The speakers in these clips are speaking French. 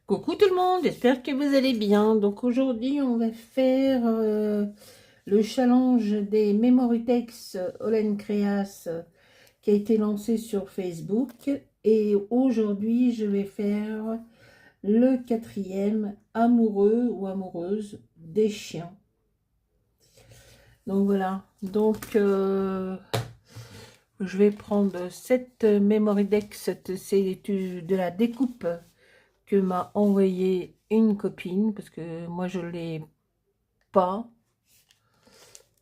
Coucou tout le monde, j'espère que vous allez bien. Donc aujourd'hui, on va faire le challenge des Memorytex Olen Creas qui a été lancé sur Facebook. Et aujourd'hui, je vais faire le quatrième amoureux ou amoureuse des chiens. Donc voilà, donc je vais prendre cette Memorytex, c'est de la découpe que m'a envoyé une copine, parce que moi je l'ai pas,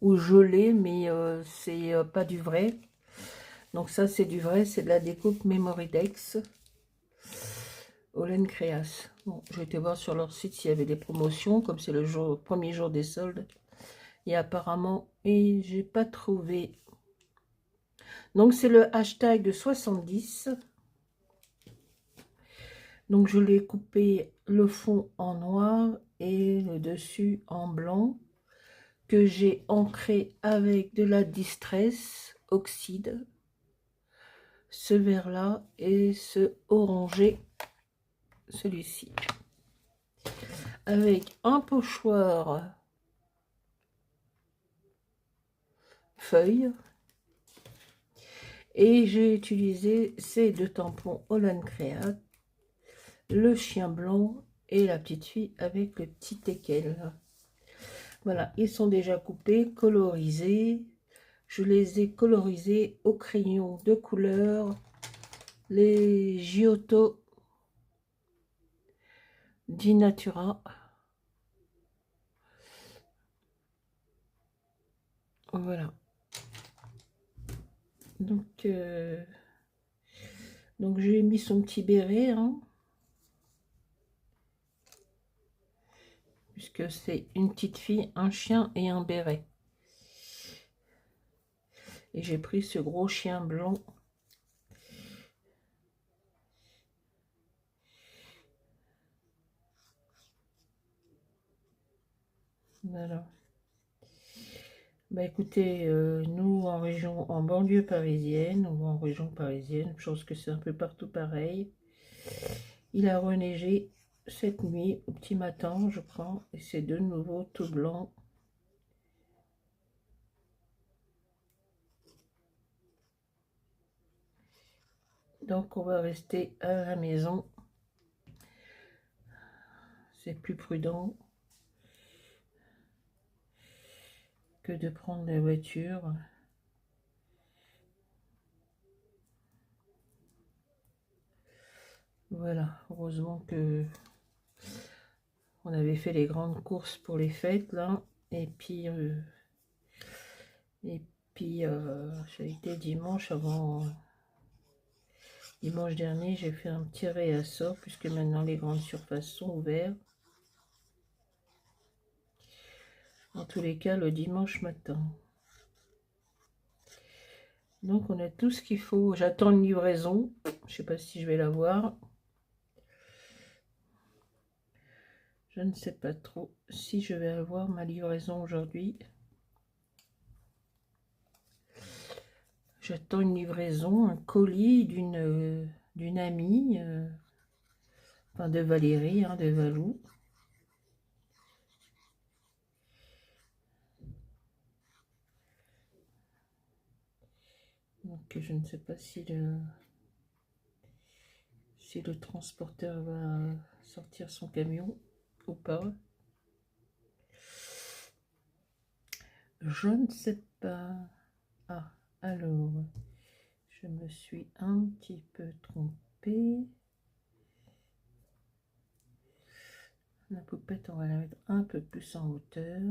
ou je l'ai, mais c'est pas du vrai. Donc ça c'est du vrai, c'est de la découpe Memorytex Olen Creas. Bon, j'ai été voir sur leur site s'il y avait des promotions, comme c'est le premier jour des soldes. Et apparemment, j'ai pas trouvé. Donc c'est le hashtag 70. Donc je l'ai coupé le fond en noir et le dessus en blanc, que j'ai ancré avec de la Distress Oxyde, ce vert là et ce orangé, celui-ci, avec un pochoir feuille, et j'ai utilisé ces deux tampons Olen Creas, le chien blanc et la petite fille avec le petit teckel. Voilà, ils sont déjà coupés, colorisés. Je les ai colorisés au crayon de couleur, les Giotto d'Inatura. Voilà. Donc j'ai mis son petit béret, hein, puisque c'est une petite fille, un chien et un béret. Et j'ai pris ce gros chien blanc. Voilà. Bah écoutez, nous en région, en banlieue parisienne ou en région parisienne, je pense que c'est un peu partout pareil. Il a reneigé cette nuit au petit matin, je crois, et c'est de nouveau tout blanc. Donc on va rester à la maison. C'est plus prudent que de prendre la voiture. Voilà, heureusement que on avait fait les grandes courses pour les fêtes là, et puis j'ai été dimanche dimanche dernier, j'ai fait un petit réassort puisque maintenant les grandes surfaces sont ouvertes. En tous les cas, le dimanche matin. Donc on a tout ce qu'il faut. J'attends une livraison. Je sais pas si je vais l'avoir. Je ne sais pas trop si je vais avoir ma livraison aujourd'hui. J'attends une livraison, un colis d'une amie, enfin de Valérie, hein, de Valou. Donc je ne sais pas si le transporteur va sortir son camion ou pas. Je ne sais pas. Ah, alors, je me suis un petit peu trompée. La poupette, on va la mettre un peu plus en hauteur.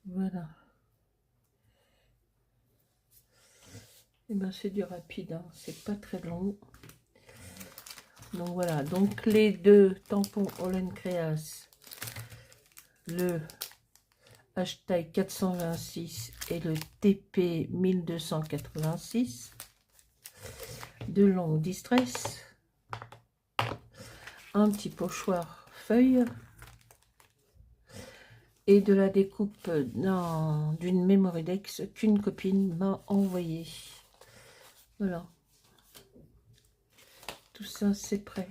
Voilà. Et ben c'est du rapide, hein. C'est pas très long. Donc voilà, donc les deux tampons Olen Creas, le hashtag 426 et le TP 1286 de longue distress, un petit pochoir feuille et de la découpe d'une Memorydex qu'une copine m'a envoyée. Voilà. Tout ça, c'est prêt.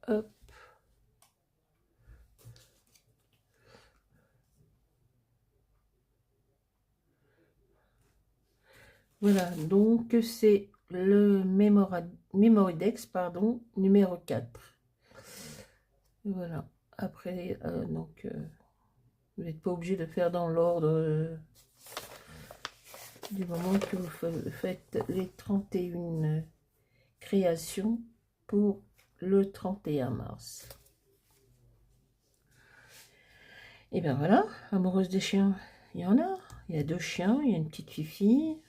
Hop. Voilà, donc c'est le Memorydex, pardon, numéro 4. Voilà. Après, donc, vous n'êtes pas obligé de faire dans l'ordre du moment que vous faites les 31 créations pour le 31 mars. Et bien voilà, amoureuse des chiens, il y en a. Il y a 2 chiens, il y a une petite fifi.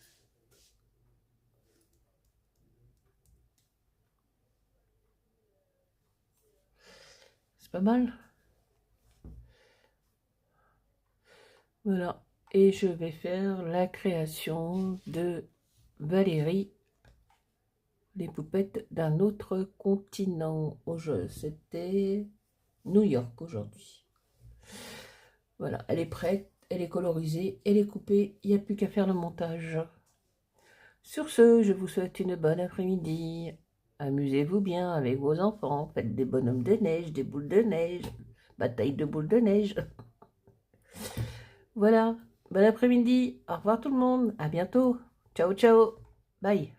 C'est pas mal. Voilà. Et je vais faire la création de Valérie, les poupettes d'un autre continent. C'était New York aujourd'hui. Voilà, elle est prête, elle est colorisée, elle est coupée, il n'y a plus qu'à faire le montage. Sur ce, je vous souhaite une bonne après-midi. Amusez-vous bien avec vos enfants, faites des bonhommes de neige, des boules de neige, bataille de boules de neige. Voilà, bon après-midi, au revoir tout le monde, à bientôt, ciao ciao, bye.